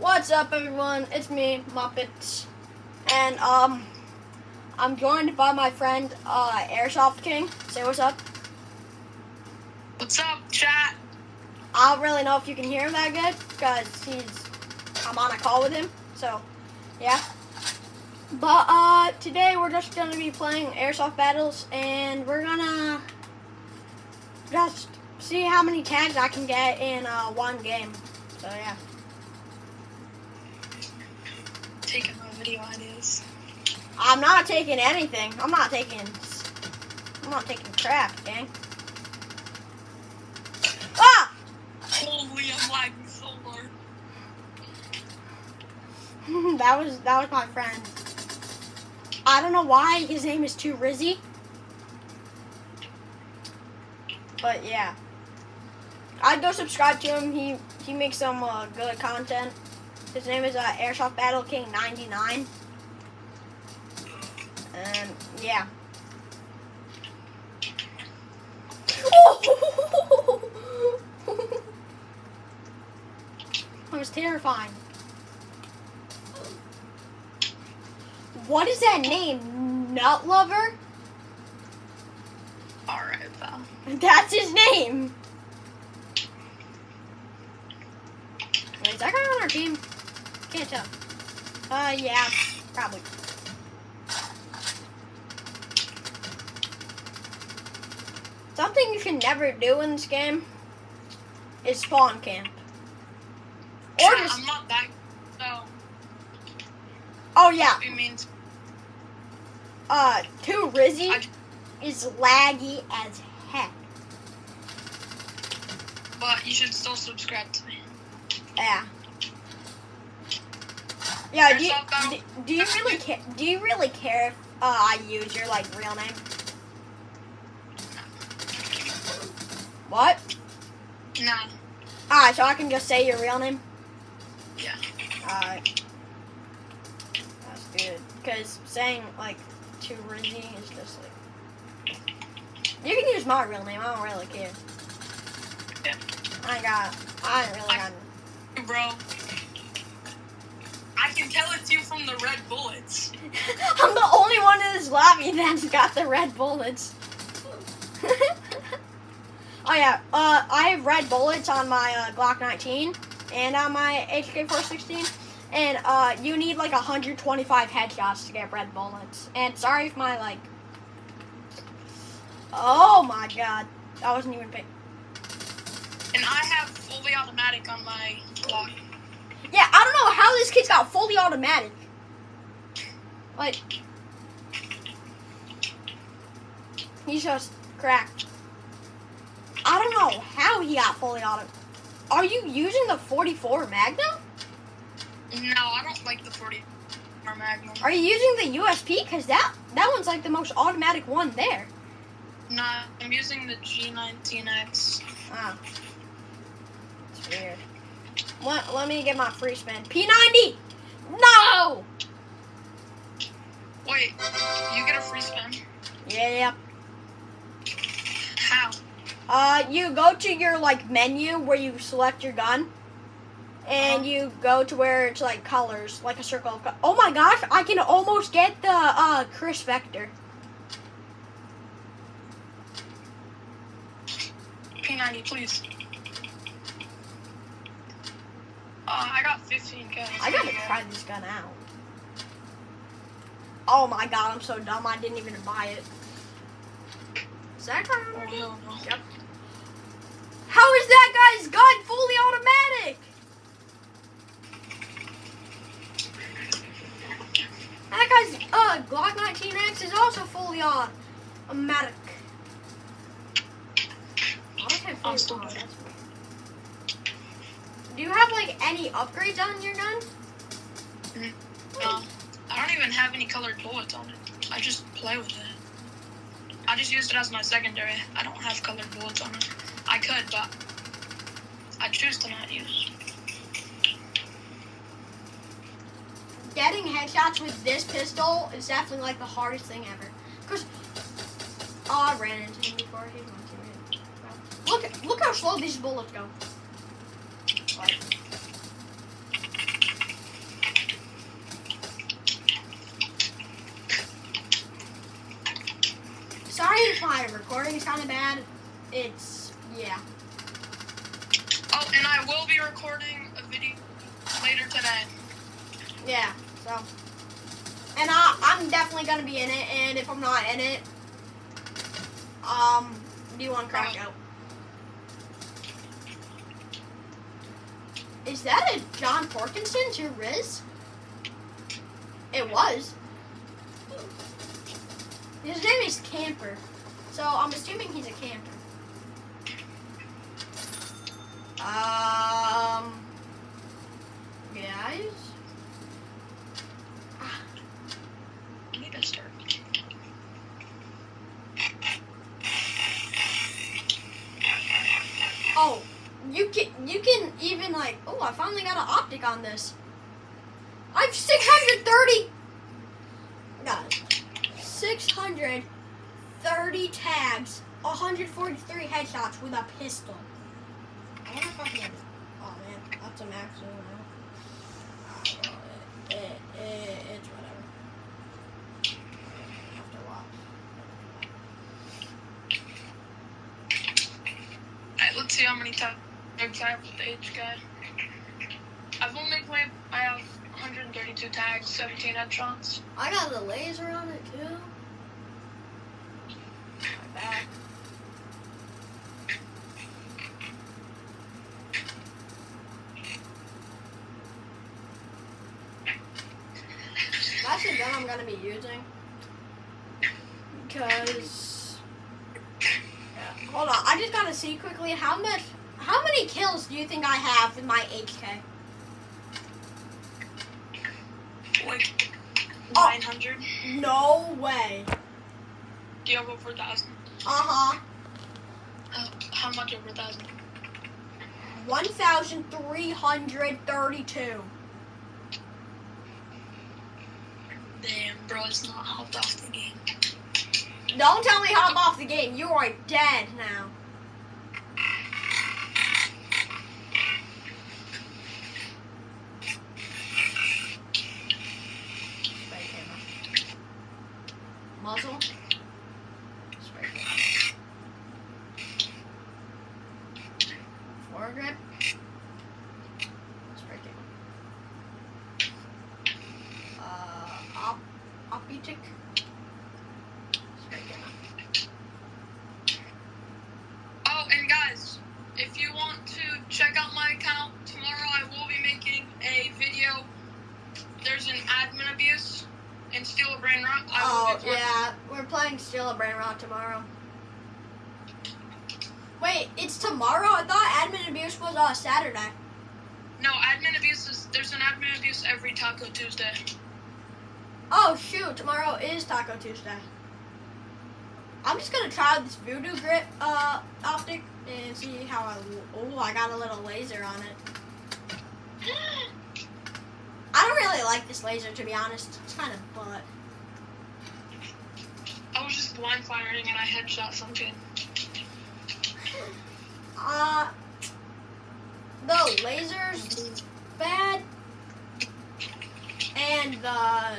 What's up, everyone? It's me, Muppets, and I'm joined by my friend Airsoft King. Say what's up. What's up, chat? I don't really know if you can hear him that good because I'm on a call with him. So, yeah. But today we're just gonna be playing Airsoft Battles, and we're gonna just see how many tags I can get in one game. So yeah. Taking my video ideas. I'm not taking anything. I'm not taking crap, gang. Ah! Holy, I'm lagging so hard. that was my friend. I don't know why his name is Too Rizzy. But yeah. I'd go subscribe to him. He makes some good content. His name is Airsoft Battle King 99. And yeah. That was terrifying. What is that name? Nut Lover? Alright, pal. That's his name. Wait, is that guy on our team? Can't tell. Yeah, probably. Something you can never do in this game is spawn camp. Or just... I'm not that. So. Oh yeah. It means. Too Rizzy is laggy as heck. But you should still subscribe to me. Yeah. Yeah. Do you really care? Do you really care if I use your real name? What? Nah. Alright, so I can just say your real name? Yeah. Alright. That's good. Because saying, Too Rizzy is just, You can use my real name. I don't really care. Yeah. I ain't really got... Bro. I can tell it's you from the red bullets. I'm the only one in this lobby that's got the red bullets. Oh yeah, I have red bullets on my Glock 19 and on my HK416, and you need 125 headshots to get red bullets. And sorry if my oh my god, that wasn't even big. And I have fully automatic on my Glock. Yeah, I don't know how this kid's got fully automatic. He's just cracked. I don't know how he got fully auto. Are you using the 44 Magnum? No, I don't like the 44 Magnum. Are you using the USP? Because that one's the most automatic one there. Nah, I'm using the G19X. Ah. It's weird. Let me get my free spin. P90! No! Wait, you get a free spin? Yeah. How? You go to your, menu where you select your gun. And you go to where it's, colors. Like a circle of colors. Oh my gosh, I can almost get the, Chris Vector. P90, please. I got 15K. I gotta try this gun out. Oh my god, I'm so dumb. I didn't even buy it. Is that gun on our team? No. Yep. How is that guy's gun fully automatic? That guy's Glock 19X is also fully automatic. I'm still That's good. weird. Do you have any upgrades on your gun? No, I don't even have any colored bullets on it. I just play with it. I just used it as my secondary. I don't have colored bullets on it. I could, but I choose to not use. Getting headshots with this pistol is definitely the hardest thing ever. Cause I ran into him before. He was my teammate. Look how slow these bullets go. recording is kind of bad. It's, yeah. Oh, and I will be recording a video later today. Yeah, so. And I'm definitely going to be in it, and if I'm not in it, do you want to crack out? Is that a John Porkinson to Riz? It was. His name is Camper, so I'm assuming he's a camper. Guys. I need to start. Oh, you can even like. Oh, I finally got an optic on this. I have 630. Guys, 630 tags, 143 headshots with a pistol. I wonder if I can. Oh man, that's a max zoom now. It's whatever. After a while. Alright, let's see how many tags I have with the H guy. I've only played. I have 132 tags, 17 headshots. I got the laser on it too. My back. That's the gun I'm gonna be using. Because hold on, I just gotta see quickly how many kills do you think I have with my HK? Like 900. No way. Do you have over 1,000? Uh-huh. How much over 1,000? 1,332. Damn, bro, it's not hopped off the game. Don't tell me hop off the game. You are dead now. Spray camera. Muzzle. Spray camera. Foregrip. Spray camera. Optic. Spray camera. Oh, and guys, if you want to check out my account, tomorrow I will be making a video. There's an admin abuse in Steal a Brain Rot. Yeah, we're playing Steal a Brain Rot tomorrow. Wait, it's tomorrow? I thought admin abuse was Saturday. No, admin abuse there's an admin abuse every Taco Tuesday. Oh shoot, tomorrow is Taco Tuesday. I'm just gonna try this Voodoo Grip optic and see how I got a little laser on it. I don't really like this laser, to be honest. It's kind of butt. I was just blind firing and I headshot something. The laser's bad, and the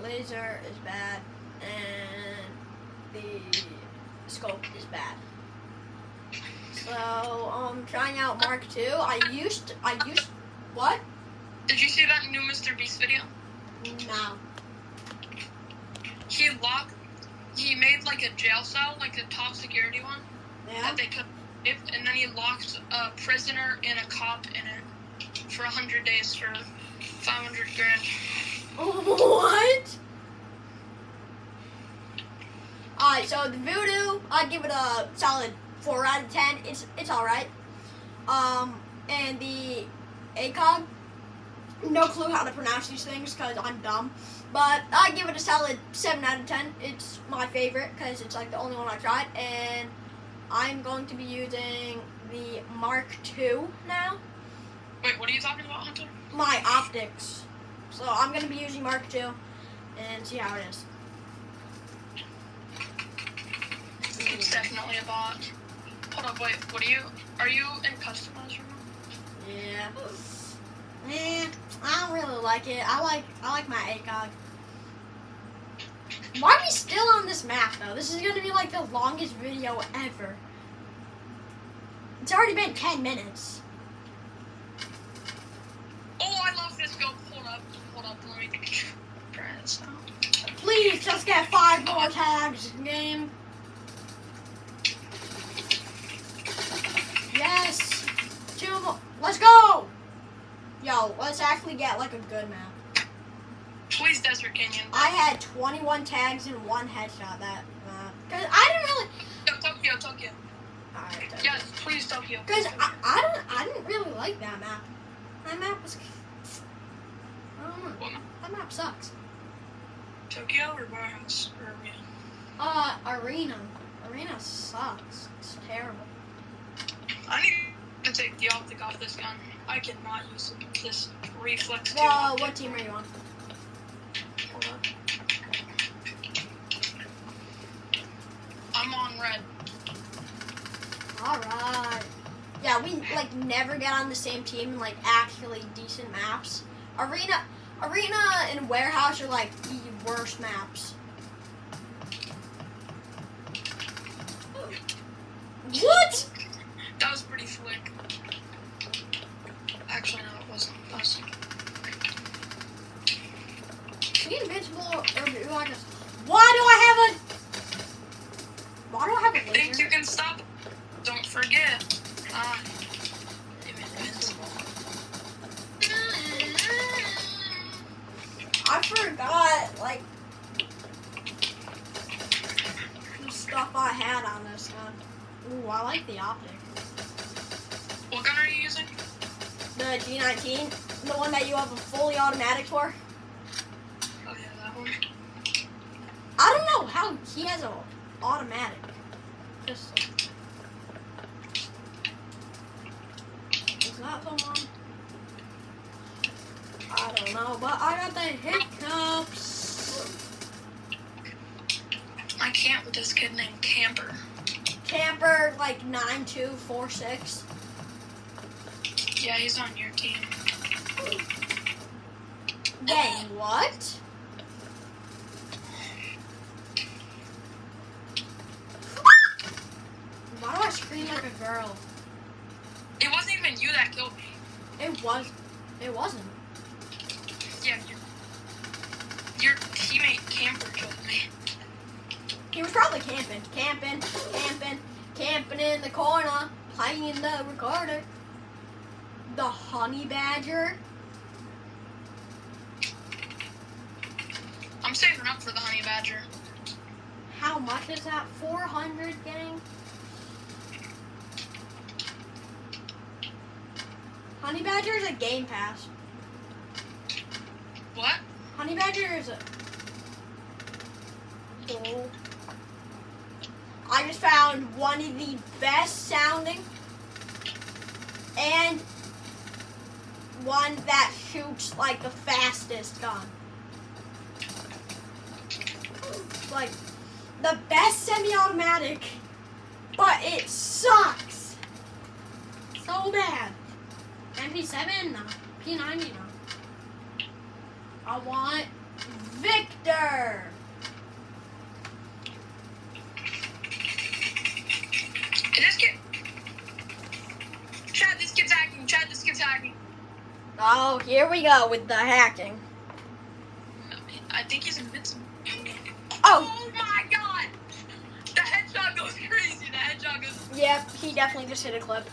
laser is bad, and the scope is bad. So trying out Mark II. I used what? Did you see that new Mr. Beast video? No. He made like a jail cell, like a top security one. Yeah. That they could, and then he locked a prisoner and a cop in it for 100 days for 500 grand. What? Alright, so the Voodoo, I'd give it a solid 4 out of 10. It's alright. And the ACOG, no clue how to pronounce these things because I'm dumb. But I'd give it a solid 7 out of 10. It's my favorite because it's like the only one I tried. And I'm going to be using the Mark II now. Wait, what are you talking about, Hunter? My optics. So I'm going to be using Mark II and see how it is. It's definitely a bot. Hold up, wait, are you in customizer mode? Yeah. I don't really like it. I like my ACOG. Why are we still on this map, though? This is going to be like the longest video ever. It's already been 10 minutes. Oh, I love this go. Hold up. Let me try this out. Please, just get 5 more tags, game. Yes. 2 more. Let's go. Yo, let's actually get like a good map. Please, Desert Canyon. I had 21 tags and 1 headshot that map. Cause I didn't really. Tokyo. Alright. Yes, please, Tokyo. Cause I didn't really like that map. That map was. I don't know. What map? That map sucks. Tokyo or Warehouse or Arena? Arena. Arena sucks. It's terrible. I need to take the optic off this gun. I cannot use this reflex. Well, what team are you on? Hold up. I'm on red. Alright. Yeah, we like never get on the same team in like actually decent maps. Arena and Warehouse are like the worst maps. What? That was pretty slick. Actually, no, it wasn't. That was... Are we invincible or do I just... Why do I have a laser? Think you can stop? Don't forget. I'm invincible. I forgot, like, the stuff I had on this gun. Ooh, I like the optic. What gun are you using? The G19, the one that you have a fully automatic for. Oh yeah, that one. I don't know how he has an automatic. Just is that the one? I don't know, but I got the hiccups. I can't with this kid named Camper. Camper, like 9246. Yeah, he's on your team. Dang, what? Why do I scream like a girl? It wasn't even you that killed me. It wasn't. Yeah, your teammate Camper killed me. He was probably camping in the corner, playing the recorder. The honey badger. I'm saving up for the honey badger. How much is that? 400, gang? Honey badger is a game pass. What? Honey badger is a... Oh. I just found one of the best sounding and one that shoots like the fastest gun. Like the best semi-automatic, but it sucks so bad. MP7 no, P90 no. I want Victor. This kid. Chad, this kid's hacking. Oh, here we go with the hacking. I think he's invincible. Oh! Oh my god! The headshot goes crazy. Yep, he definitely just hit a clip.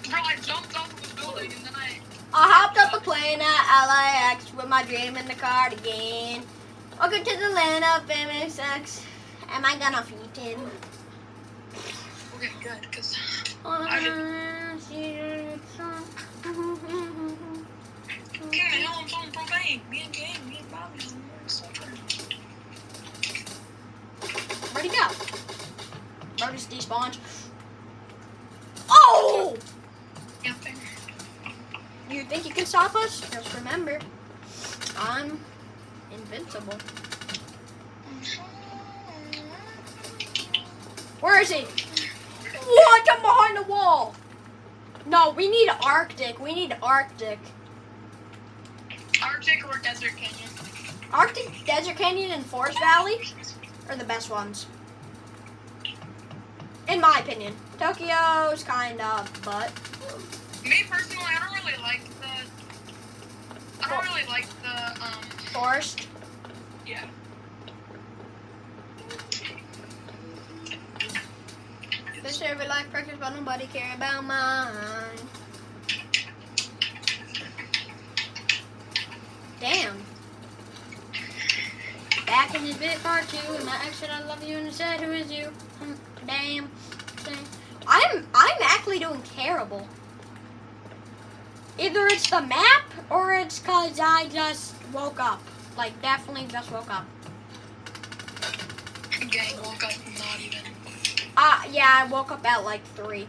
Bro, I jumped off of the building and then I hopped up a plane at LAX with my dream in the cardigan. Welcome to the land of famous sex. Am I gonna feed him? Okay, good, because King of the Hill, I'm feeling profane. Me and Bobby, we're so true. Where'd he go? Bro just despawned. Oh! Yeah, fair. You think you can stop us? Just remember, I'm invincible. Where is he? What? I'm behind the wall. No, we need Arctic. Arctic or Desert Canyon? Arctic Desert Canyon and Forest Valley are the best ones. In my opinion. Tokyo's kind of, but... Me personally, I don't really like the, Forest? yeah. They say every life practice, but nobody care about mine. Damn. Back in his bit part 2, and my ex said I love you, and he said, who is you? Damn. I'm actually doing terrible. Either it's the map, or it's because I just woke up. Like, definitely just woke up. Gang woke up, not even. Yeah, I woke up at like 3.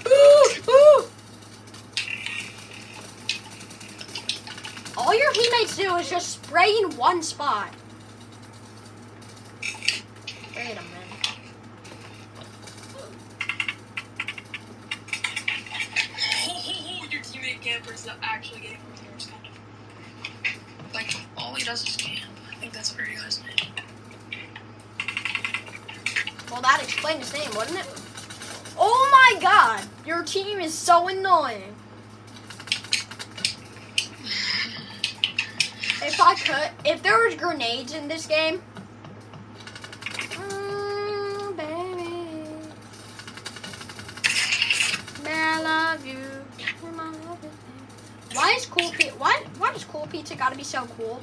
Ooh! All your teammates do is just spray in one spot. Wait a minute. Your teammate campers that actually getting repairs, kind of. Like, all he does is camp. I think that's where you guys made. Well, that explained his name, wouldn't it? Oh my god! Your team is so annoying. If there was grenades in this game, baby, I love you. You're my everything. Why does cool pizza gotta be so cool?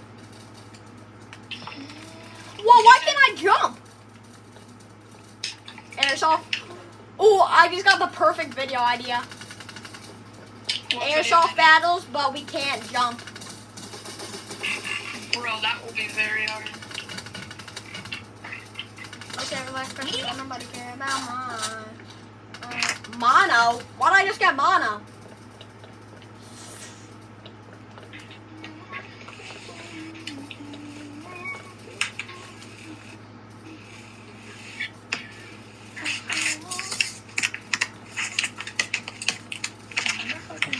Well, why can't I jump? Airsoft. Oh, I just got the perfect video idea. Airsoft battles, but we can't jump. Bro, that will be very hard. Okay, relax, friends. Nobody care about mine. Mono? Why'd I just get mono?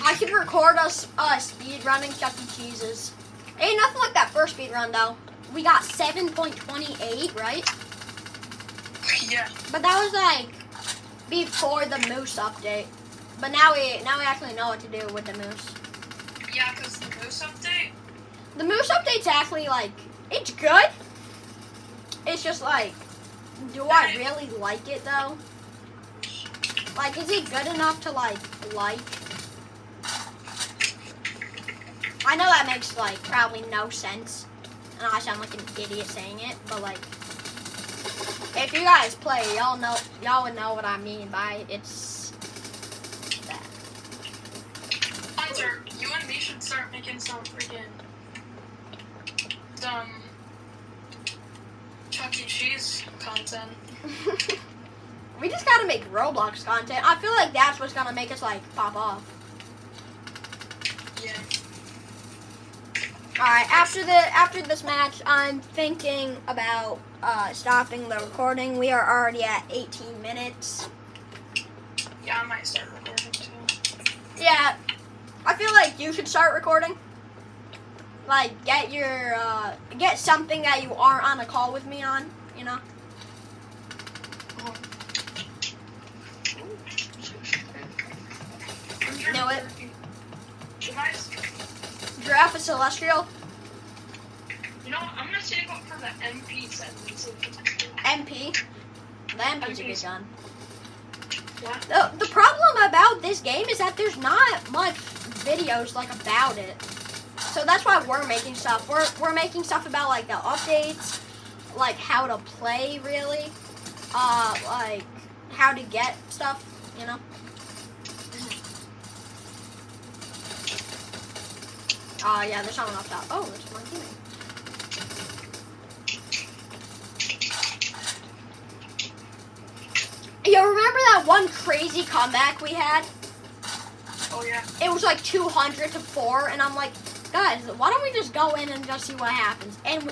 I could record us speed running Chuck E. Cheese's. Ain't nothing like that first speed run though. We got 7.28, right? Yeah. But that was like before the Moose update. But now we actually know what to do with the Moose. Yeah, because the Moose update. The Moose update's actually like, it's good. It's just like, do I really like it though? Like, is it good enough to like? I know that makes like probably no sense, and I sound like an idiot saying it, but like, if you guys play, y'all would know what I mean by it's that. Hunter, you and me should start making some Chuck E. Cheese content. We just gotta make Roblox content. I feel like that's what's gonna make us like pop off. Yeah. Alright, after this match, I'm thinking about stopping the recording. We are already at 18 minutes. Yeah, I might start recording too. Yeah, I feel like you should start recording. Like, get something that you aren't on a call with me on, you know? Know it. Giraffe is celestial. You know what? I'm gonna save up for the MP set. MP. The MP's a good gun. Yeah. The problem about this game is that there's not much videos like about it. So that's why we're making stuff. We're making stuff about like the updates, like how to play really, like how to get stuff, you know. Yeah, there's someone up top. Oh, there's my teammate. Yo, remember that one crazy comeback we had? Oh yeah. It was like 200 to 4, and I'm like, guys, why don't we just go in and just see what happens? And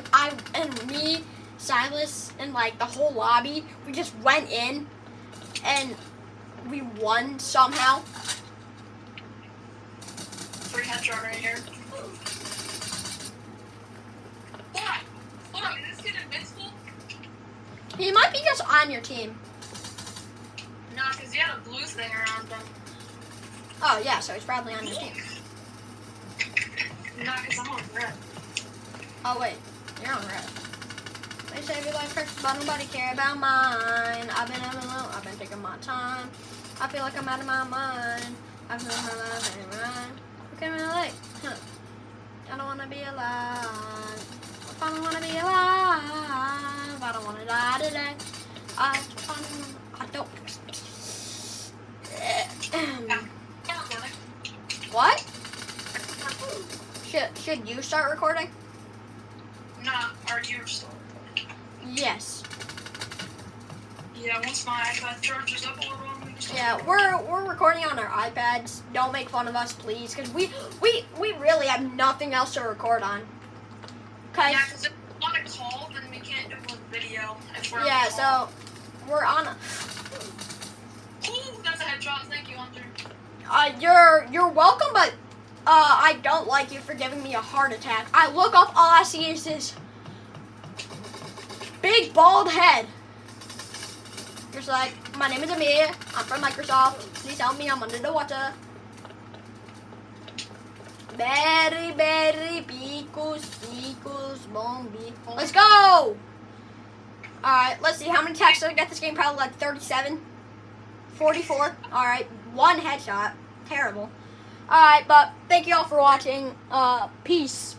me, Silas, and like the whole lobby, we just went in, and we won somehow. Free headshot right here. Hold on, is this kid invincible? He might be just on your team. Nah, because he had a blue thing around him. Oh, yeah, so he's probably on your team. Nah, because I'm on red. Oh, wait. You're on red. They save your life first, but nobody care about mine. I've been having low, I've been taking my time. I feel like I'm out of my mind. I've been my life ain't right. Who can relate? Huh. I don't want to be alive. If I don't want to be alive, I don't want to die today. I don't. What? Should you start recording? Nah, are you still recording? Yes. Yeah, once my iPad charges up a little, I'm gonna start. Yeah, we're recording on our iPads. Don't make fun of us, please, because we really have nothing else to record on. Okay. Yeah, because if we're on a call, then we can't do a video. If we're Yeah. on a call. So we're on. Ooh, that's a headshot. Thank you, Hunter. You're welcome, but I don't like you for giving me a heart attack. I look up, all I see is this big bald head. Just like, my name is Amelia. I'm from Microsoft. Please help me. I'm under the water. Berry, picos, bombi. Let's go! Alright, let's see. How many attacks did I get this game? Probably like 37. 44. Alright, one headshot. Terrible. Alright, but thank you all for watching. Peace.